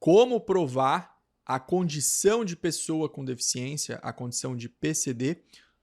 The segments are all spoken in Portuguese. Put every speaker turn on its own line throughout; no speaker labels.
como provar a condição de pessoa com deficiência, a condição de PCD,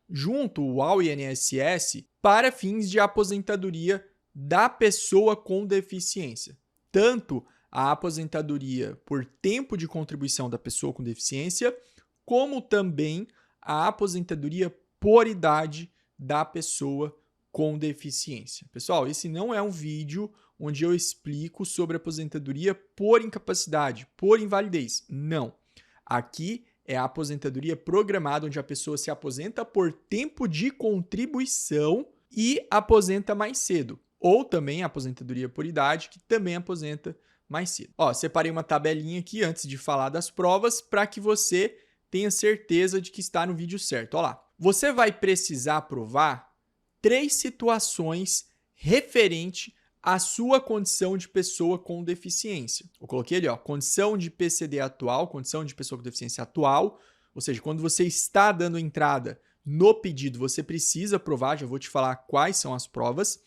junto ao INSS para fins de aposentadoria da pessoa com deficiência. Tanto a aposentadoria por tempo de contribuição da pessoa com deficiência, como também a aposentadoria por idade da pessoa com deficiência. Pessoal, esse não é um vídeo onde eu explico sobre aposentadoria por incapacidade, por invalidez. Não. Aqui é a aposentadoria programada, onde a pessoa se aposenta por tempo de contribuição e aposenta mais cedo. Ou também a aposentadoria por idade, que também aposenta mais cedo. Ó, separei uma tabelinha aqui antes de falar das provas para que você tenha certeza de que está no vídeo certo. Ó lá. Você vai precisar provar 3 situações referente à sua condição de pessoa com deficiência. Eu coloquei ali, ó, condição de PCD atual, condição de pessoa com deficiência atual, ou seja, quando você está dando entrada no pedido, você precisa provar, já vou te falar quais são as provas,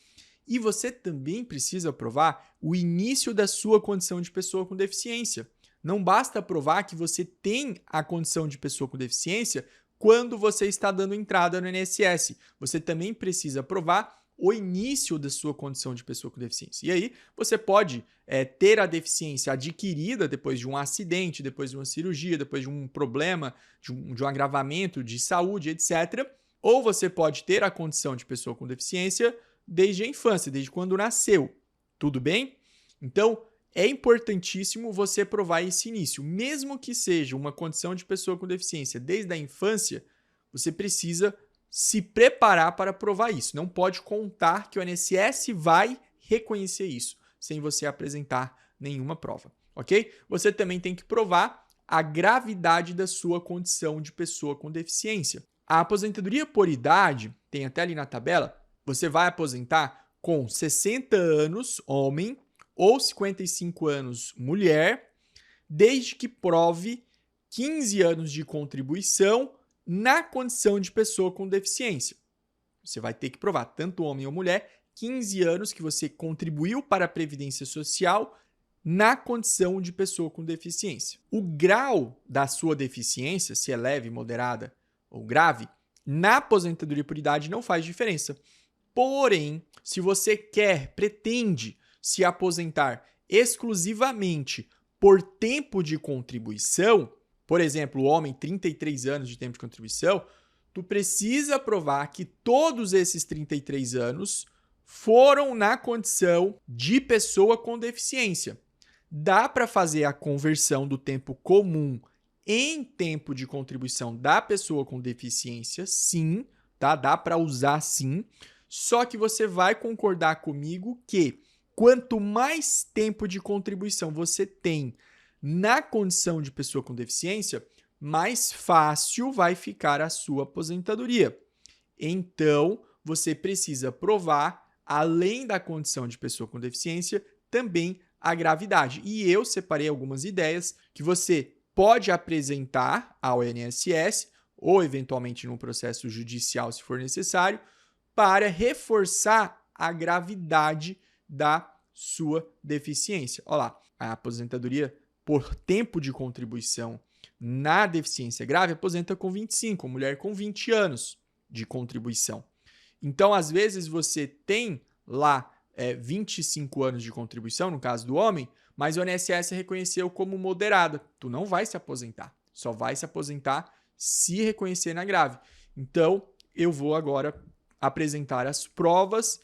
e você também precisa provar o início da sua condição de pessoa com deficiência. Não basta provar que você tem a condição de pessoa com deficiência quando você está dando entrada no INSS. Você também precisa provar o início da sua condição de pessoa com deficiência. E aí, você pode ter a deficiência adquirida depois de um acidente, depois de uma cirurgia, depois de um problema, de um agravamento de saúde, etc. Ou você pode ter a condição de pessoa com deficiência desde a infância, desde quando nasceu. Tudo bem? Então, é importantíssimo você provar esse início. Mesmo que seja uma condição de pessoa com deficiência desde a infância, você precisa se preparar para provar isso. Não pode contar que o INSS vai reconhecer isso sem você apresentar nenhuma prova, ok? Você também tem que provar a gravidade da sua condição de pessoa com deficiência. A aposentadoria por idade, tem até ali na tabela, você vai aposentar com 60 anos, homem, ou 55 anos, mulher, desde que prove 15 anos de contribuição na condição de pessoa com deficiência. Você vai ter que provar, tanto homem ou mulher, 15 anos que você contribuiu para a Previdência Social na condição de pessoa com deficiência. O grau da sua deficiência, se é leve, moderada ou grave, na aposentadoria por idade não faz diferença. Porém, se você pretende se aposentar exclusivamente por tempo de contribuição, por exemplo, o homem, 33 anos de tempo de contribuição, tu precisa provar que todos esses 33 anos foram na condição de pessoa com deficiência. Dá para fazer a conversão do tempo comum em tempo de contribuição da pessoa com deficiência, sim, tá? Dá para usar sim, só que você vai concordar comigo que quanto mais tempo de contribuição você tem na condição de pessoa com deficiência, mais fácil vai ficar a sua aposentadoria. Então, você precisa provar, além da condição de pessoa com deficiência, também a gravidade. E eu separei algumas ideias que você pode apresentar ao INSS ou, eventualmente, num processo judicial, se for necessário, para reforçar a gravidade da sua deficiência. Olha lá, a aposentadoria por tempo de contribuição na deficiência grave aposenta com 25, mulher com 20 anos de contribuição. Então, às vezes, você tem lá 25 anos de contribuição, no caso do homem, mas o INSS reconheceu como moderada. Tu não vai se aposentar, só vai se aposentar se reconhecer na grave. Então, eu vou agora apresentar as provas,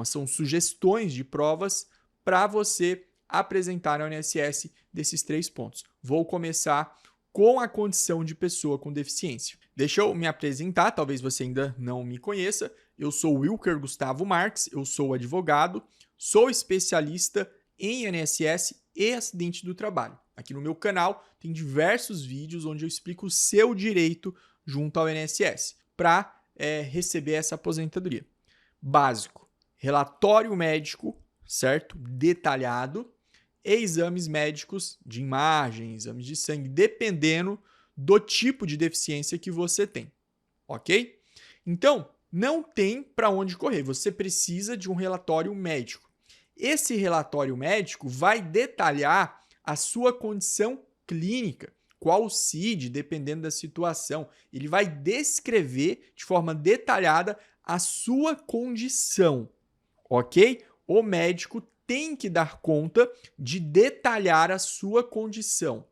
são sugestões de provas para você apresentar ao INSS desses 3 pontos. Vou começar com a condição de pessoa com deficiência. Deixa eu me apresentar, talvez você ainda não me conheça. Eu sou Wilker Gustavo Marques, eu sou advogado, sou especialista em INSS e acidente do trabalho. Aqui no meu canal tem diversos vídeos onde eu explico o seu direito junto ao INSS para receber essa aposentadoria. Básico, relatório médico, certo? Detalhado, e exames médicos de imagem, exames de sangue, dependendo do tipo de deficiência que você tem, ok? Então, não tem para onde correr, você precisa de um relatório médico. Esse relatório médico vai detalhar a sua condição clínica. Qual o CID, dependendo da situação. Ele vai descrever de forma detalhada a sua condição, ok? O médico tem que dar conta de detalhar a sua condição,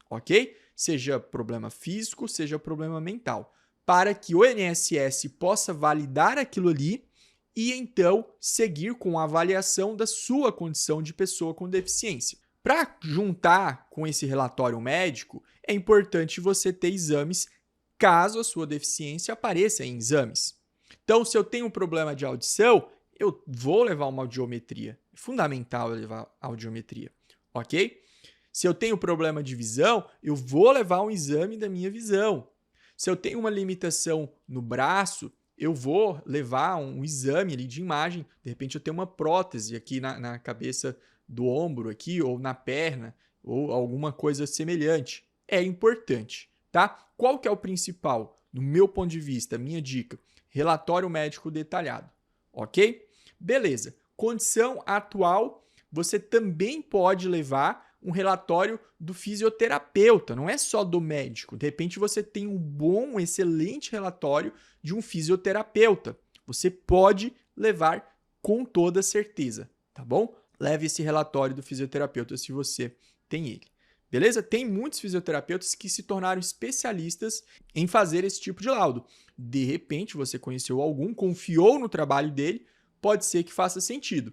ok? Seja problema físico, seja problema mental, para que o INSS possa validar aquilo ali e então seguir com a avaliação da sua condição de pessoa com deficiência. Para juntar com esse relatório médico, é importante você ter exames caso a sua deficiência apareça em exames. Então, se eu tenho um problema de audição, eu vou levar uma audiometria. É fundamental eu levar audiometria, ok? Se eu tenho problema de visão, eu vou levar um exame da minha visão. Se eu tenho uma limitação no braço, eu vou levar um exame ali de imagem. De repente, eu tenho uma prótese aqui na cabeça do ombro aqui, ou na perna, ou alguma coisa semelhante. É importante, tá? Qual que é o principal? Do meu ponto de vista, minha dica, relatório médico detalhado, ok? Beleza. Condição atual, você também pode levar um relatório do fisioterapeuta, não é só do médico. De repente, você tem um bom, excelente relatório de um fisioterapeuta. Você pode levar com toda certeza, tá bom? Leve esse relatório do fisioterapeuta se você tem ele. Beleza? Tem muitos fisioterapeutas que se tornaram especialistas em fazer esse tipo de laudo. De repente, você conheceu algum, confiou no trabalho dele, pode ser que faça sentido.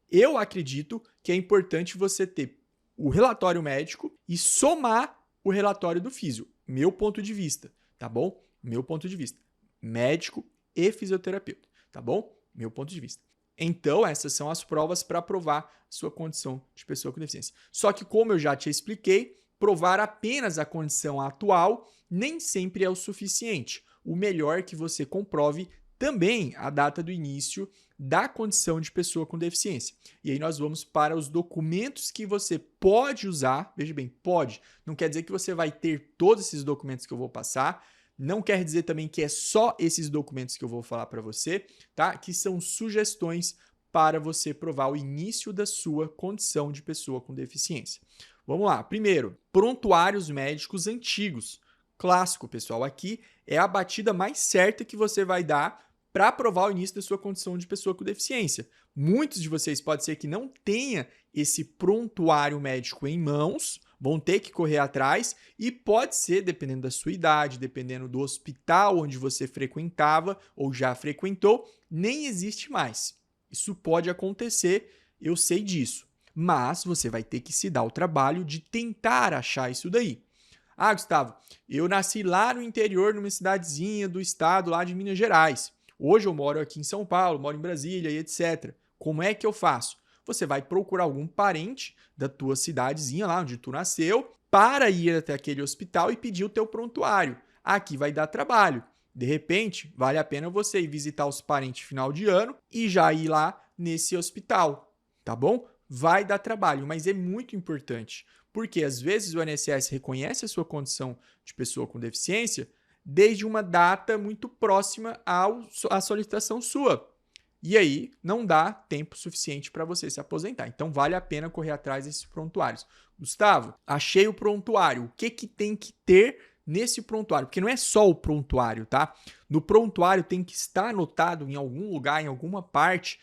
Eu acredito que é importante você ter o relatório médico e somar o relatório do físio. Meu ponto de vista, tá bom? Meu ponto de vista. Médico e fisioterapeuta, tá bom? Meu ponto de vista. Então, essas são as provas para provar sua condição de pessoa com deficiência. Só que, como eu já te expliquei, provar apenas a condição atual nem sempre é o suficiente. O melhor é que você comprove também a data do início da condição de pessoa com deficiência. E aí nós vamos para os documentos que você pode usar. Veja bem, pode. Não quer dizer que você vai ter todos esses documentos que eu vou passar. Não quer dizer também que é só esses documentos que eu vou falar para você, tá? Que são sugestões para você provar o início da sua condição de pessoa com deficiência. Vamos lá. Primeiro, prontuários médicos antigos. Clássico, pessoal. Aqui é a batida mais certa que você vai dar para provar o início da sua condição de pessoa com deficiência. Muitos de vocês pode ser que não tenha esse prontuário médico em mãos, vão ter que correr atrás e pode ser, dependendo da sua idade, dependendo do hospital onde você frequentava ou já frequentou, nem existe mais. Isso pode acontecer, eu sei disso, mas você vai ter que se dar o trabalho de tentar achar isso daí. Ah, Gustavo, eu nasci lá no interior, numa cidadezinha do estado lá de Minas Gerais. Hoje eu moro aqui em São Paulo, moro em Brasília e etc. Como é que eu faço? Você vai procurar algum parente da tua cidadezinha lá onde tu nasceu para ir até aquele hospital e pedir o teu prontuário. Aqui vai dar trabalho. De repente, vale a pena você ir visitar os parentes final de ano e já ir lá nesse hospital, tá bom? Vai dar trabalho, mas é muito importante, porque às vezes o INSS reconhece a sua condição de pessoa com deficiência desde uma data muito próxima à solicitação sua. E aí não dá tempo suficiente para você se aposentar. Então vale a pena correr atrás desses prontuários. Gustavo, achei o prontuário. O que tem que ter nesse prontuário? Porque não é só o prontuário, tá? No prontuário tem que estar anotado em algum lugar, em alguma parte,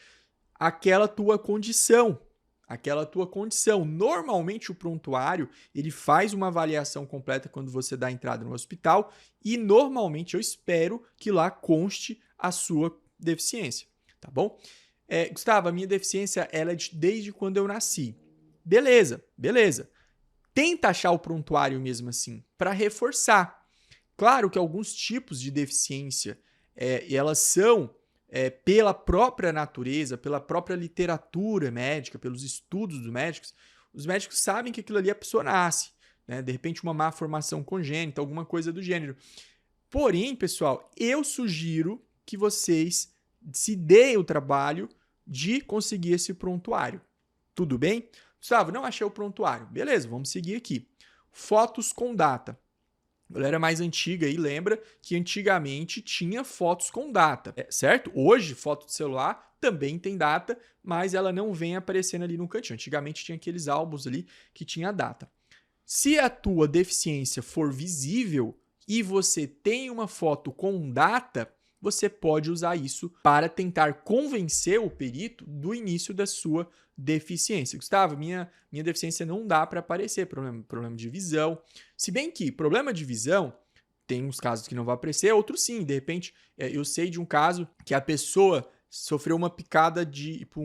aquela tua condição. Aquela tua condição. Normalmente o prontuário, ele faz uma avaliação completa quando você dá entrada no hospital e normalmente eu espero que lá conste a sua deficiência, tá bom? Gustavo, a minha deficiência ela é desde quando eu nasci. Beleza, beleza. Tenta achar o prontuário mesmo assim, para reforçar. Claro que alguns tipos de deficiência, elas são pela própria natureza, pela própria literatura médica, pelos estudos dos médicos, os médicos sabem que aquilo ali a pessoa nasce, né? De repente uma má formação congênita, alguma coisa do gênero. Porém, pessoal, eu sugiro que vocês se deem o trabalho de conseguir esse prontuário. Tudo bem? Gustavo, não achei o prontuário. Beleza, vamos seguir aqui. Fotos com data. A galera mais antiga aí lembra que antigamente tinha fotos com data, certo? Hoje, foto de celular também tem data, mas ela não vem aparecendo ali no cantinho. Antigamente tinha aqueles álbuns ali que tinha data. Se a tua deficiência for visível e você tem uma foto com data, você pode usar isso para tentar convencer o perito do início da sua deficiência. Gustavo, minha deficiência não dá para aparecer, problema de visão. Se bem que problema de visão, tem uns casos que não vai aparecer, outros sim. De repente, eu sei de um caso que a pessoa sofreu uma picada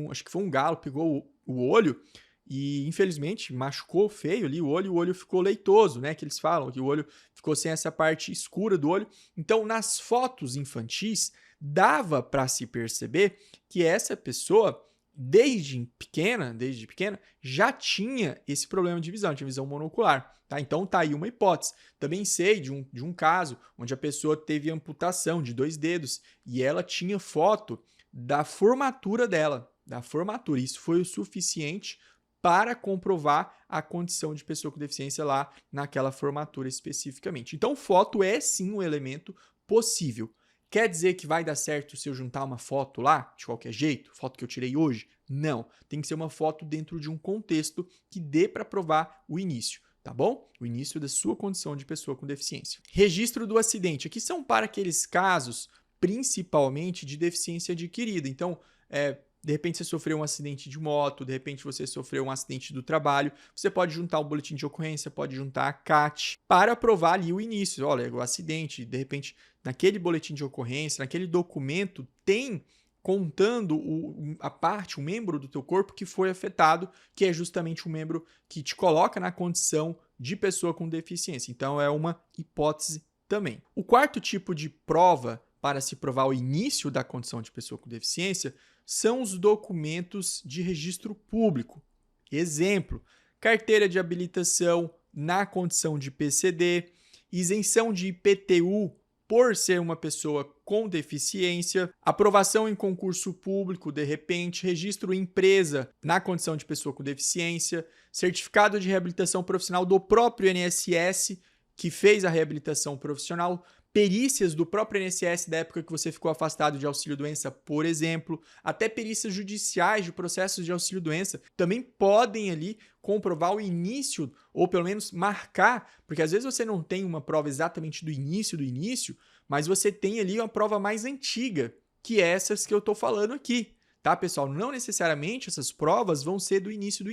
acho que foi um galo, pegou o olho e, infelizmente, machucou feio ali o olho ficou leitoso, né? Que eles falam que o olho ficou sem essa parte escura do olho. Então, nas fotos infantis, dava para se perceber que essa pessoa, desde pequena, já tinha esse problema de visão, tinha visão monocular. Tá? Então, tá aí uma hipótese. Também sei de um caso onde a pessoa teve amputação de 2 dedos e ela tinha foto da formatura dela, Isso foi o suficiente para comprovar a condição de pessoa com deficiência lá naquela formatura especificamente. Então, foto é sim um elemento possível. Quer dizer que vai dar certo se eu juntar uma foto lá, de qualquer jeito, foto que eu tirei hoje? Não, tem que ser uma foto dentro de um contexto que dê para provar o início, tá bom? O início da sua condição de pessoa com deficiência. Registro do acidente. Aqui são para aqueles casos, principalmente de deficiência adquirida. Então, de repente você sofreu um acidente de moto, de repente você sofreu um acidente do trabalho, você pode juntar o boletim de ocorrência, pode juntar a CAT para provar ali o início. Olha, o acidente, de repente, naquele boletim de ocorrência, naquele documento, tem contando o membro do teu corpo que foi afetado, que é justamente o membro que te coloca na condição de pessoa com deficiência. Então, é uma hipótese também. O quarto tipo de prova para se provar o início da condição de pessoa com deficiência são os documentos de registro público. Exemplo, carteira de habilitação na condição de PCD, isenção de IPTU por ser uma pessoa com deficiência, aprovação em concurso público, de repente, registro empresa na condição de pessoa com deficiência, certificado de reabilitação profissional do próprio INSS, que fez a reabilitação profissional, perícias do próprio INSS da época que você ficou afastado de auxílio-doença, por exemplo, até perícias judiciais de processos de auxílio-doença também podem ali comprovar o início, ou pelo menos marcar, porque às vezes você não tem uma prova exatamente do início, mas você tem ali uma prova mais antiga, que é essas que eu estou falando aqui. Tá, pessoal? Não necessariamente essas provas vão ser do início,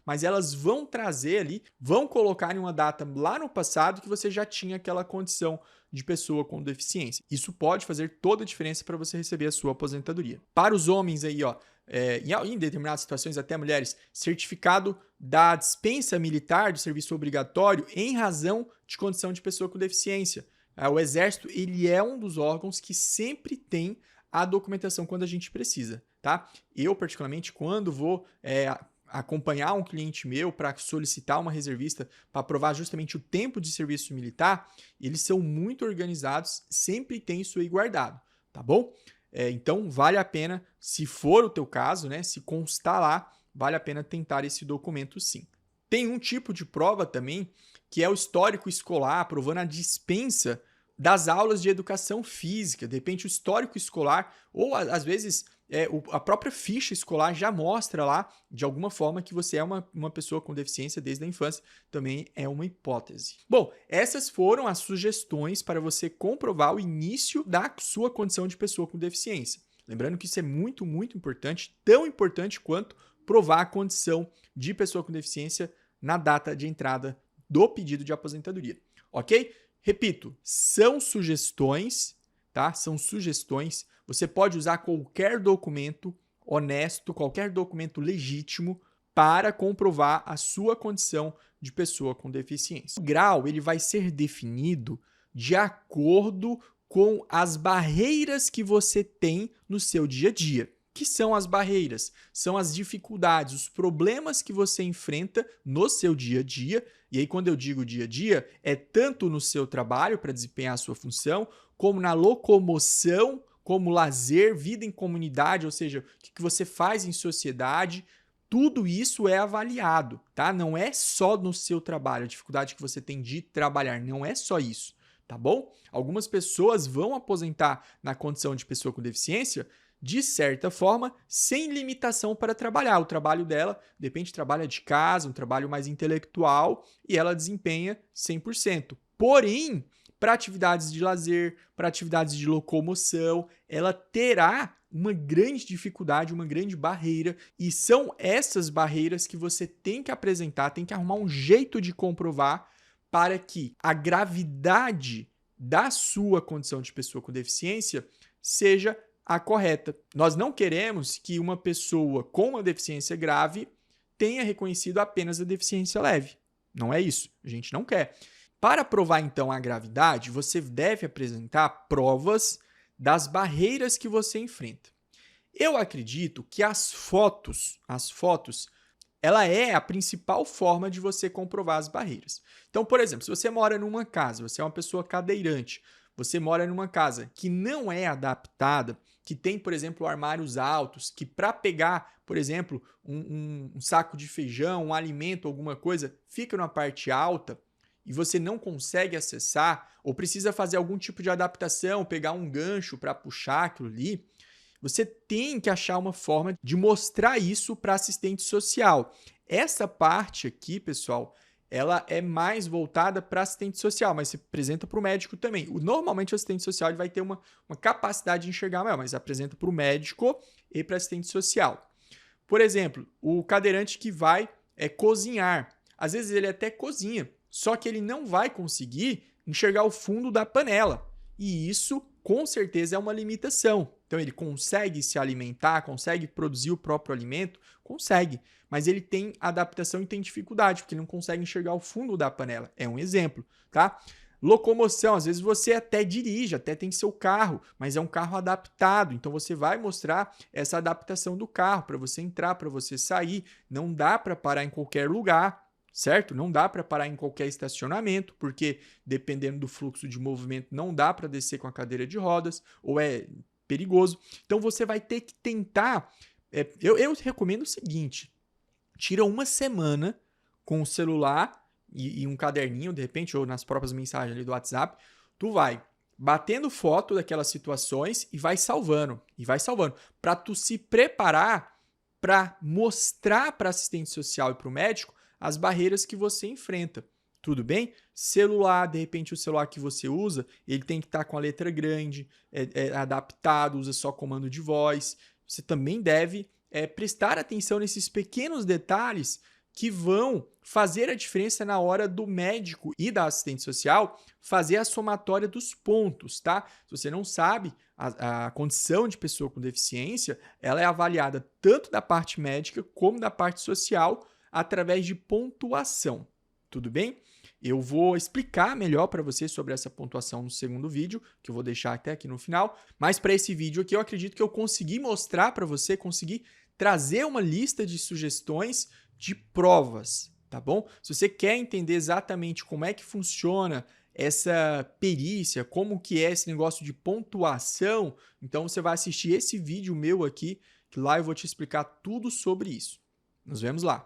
mas elas vão trazer ali, vão colocar em uma data lá no passado que você já tinha aquela condição de pessoa com deficiência. Isso pode fazer toda a diferença para você receber a sua aposentadoria. Para os homens aí, em determinadas situações, até mulheres, certificado da dispensa militar do serviço obrigatório em razão de condição de pessoa com deficiência. O Exército, ele é um dos órgãos que sempre tem a documentação quando a gente precisa, tá? Eu, particularmente, quando vou acompanhar um cliente meu para solicitar uma reservista para provar justamente o tempo de serviço militar, eles são muito organizados, sempre tem isso aí guardado, tá bom? Então, vale a pena, se for o teu caso, né, se constar lá, vale a pena tentar esse documento sim. Tem um tipo de prova também, que é o histórico escolar, provando a dispensa das aulas de educação física, de repente o histórico escolar, ou às vezes a própria ficha escolar já mostra lá, de alguma forma, que você é uma pessoa com deficiência desde a infância, também é uma hipótese. Bom, essas foram as sugestões para você comprovar o início da sua condição de pessoa com deficiência. Lembrando que isso é muito, muito importante, tão importante quanto provar a condição de pessoa com deficiência na data de entrada do pedido de aposentadoria, ok? Repito, são sugestões, tá? São sugestões. Você pode usar qualquer documento honesto, qualquer documento legítimo para comprovar a sua condição de pessoa com deficiência. O grau ele vai ser definido de acordo com as barreiras que você tem no seu dia a dia. Que são as barreiras? São as dificuldades, os problemas que você enfrenta no seu dia a dia. E aí, quando eu digo dia a dia, é tanto no seu trabalho para desempenhar a sua função, como na locomoção, como lazer, vida em comunidade, ou seja, o que você faz em sociedade. tudo isso é avaliado, tá? Não é só no seu trabalho, a dificuldade que você tem de trabalhar, não é só isso, tá bom? Algumas pessoas vão aposentar na condição de pessoa com deficiência, de certa forma, sem limitação para trabalhar. O trabalho dela, de repente, trabalha de casa, um trabalho mais intelectual, e ela desempenha 100%. Porém, para atividades de lazer, para atividades de locomoção, ela terá uma grande dificuldade, uma grande barreira, e são essas barreiras que você tem que apresentar, tem que arrumar um jeito de comprovar para que a gravidade da sua condição de pessoa com deficiência seja a correta. Nós não queremos que uma pessoa com uma deficiência grave tenha reconhecido apenas a deficiência leve. Não é isso, a gente não quer. Para provar, então, a gravidade, você deve apresentar provas das barreiras que você enfrenta. Eu acredito que as fotos, ela é a principal forma de você comprovar as barreiras. Então, por exemplo, se você mora numa casa, você é uma pessoa cadeirante, você mora numa casa que não é adaptada, que tem, por exemplo, armários altos, que para pegar, por exemplo, um saco de feijão, um alimento, alguma coisa, fica na parte alta, e você não consegue acessar, ou precisa fazer algum tipo de adaptação, pegar um gancho para puxar aquilo ali, você tem que achar uma forma de mostrar isso para assistente social. Essa parte aqui, pessoal, ela é mais voltada para assistente social, mas se apresenta para o médico também. Normalmente o assistente social ele vai ter uma capacidade de enxergar maior, mas apresenta para o médico e para assistente social. Por exemplo, o cadeirante que vai cozinhar. Às vezes ele até cozinha, só que ele não vai conseguir enxergar o fundo da panela. E isso, com certeza, é uma limitação. Então, ele consegue se alimentar, consegue produzir o próprio alimento? Consegue. Mas ele tem adaptação e tem dificuldade, porque ele não consegue enxergar o fundo da panela. É um exemplo, tá? Locomoção, às vezes você até dirige, até tem seu carro, mas é um carro adaptado. Então, você vai mostrar essa adaptação do carro para você entrar, para você sair. Não dá para parar em qualquer lugar. Certo? Não dá para parar em qualquer estacionamento, porque dependendo do fluxo de movimento não dá para descer com a cadeira de rodas, ou é perigoso. Então você vai ter que tentar. Eu recomendo o seguinte: tira uma semana com o celular e um caderninho, de repente, ou nas próprias mensagens ali do WhatsApp, tu vai batendo foto daquelas situações e vai salvando, para tu se preparar para mostrar para assistente social e para o médico as barreiras que você enfrenta. Tudo bem? Celular, de repente o celular que você usa, ele tem que estar com a letra grande, é adaptado, usa só comando de voz. Você também deve prestar atenção nesses pequenos detalhes que vão fazer a diferença na hora do médico e da assistente social fazer a somatória dos pontos, tá? Se você não sabe, a condição de pessoa com deficiência, ela é avaliada tanto da parte médica como da parte social, através de pontuação, tudo bem? Eu vou explicar melhor para você sobre essa pontuação no segundo vídeo, que eu vou deixar até aqui no final, mas para esse vídeo aqui eu acredito que eu consegui mostrar para você, consegui trazer uma lista de sugestões de provas, tá bom? Se você quer entender exatamente como é que funciona essa perícia, como que é esse negócio de pontuação, então você vai assistir esse vídeo meu aqui, que lá eu vou te explicar tudo sobre isso. Nos vemos lá!